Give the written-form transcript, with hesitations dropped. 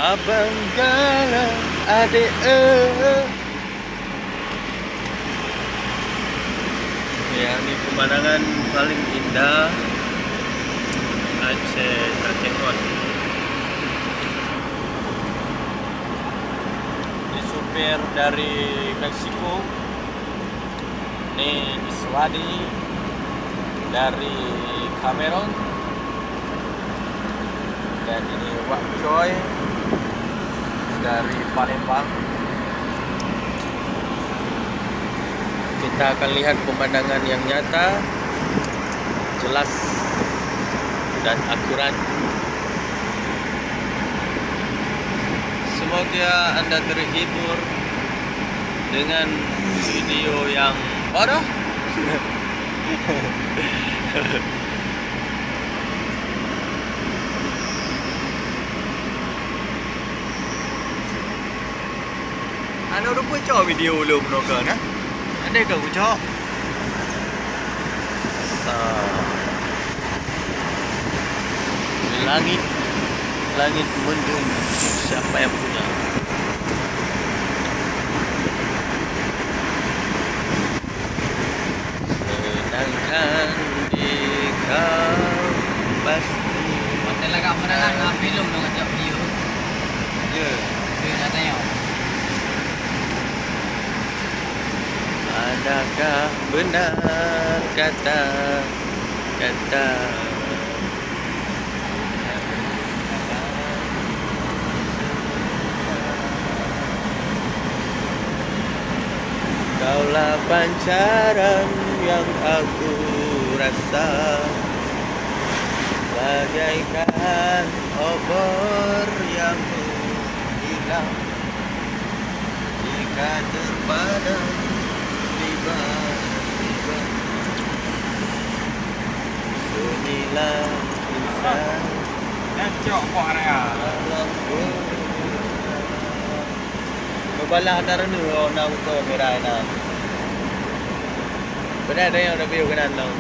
Abang galah adik ya, ini pemandangan paling indah Aceh Takengon. Ini supir dari Meksiko, ini Iswadi dari Cameron, dan ini Wak Choi dari Palembang. Kita akan lihat pemandangan yang nyata, jelas dan akurat. Semoga Anda terhibur dengan video yang bodoh. Anda udah pucuk video lu menokar kan? Ada ke pucuk? Langit mendung, siapa yang punya? Sedangkan di kau pasti. Hotel agak menangan dengan film dong ajak video. Ya. Dia nak tengok. Adakah benar kata-kata kaulah pancaran yang aku rasa, bagaikan obor yang hilang jika terpadam tiba-tiba. Sunyilah insan Cok kok area. Balah antara ni orang nak buka merah nak. Benar ada yang ada video kena nak.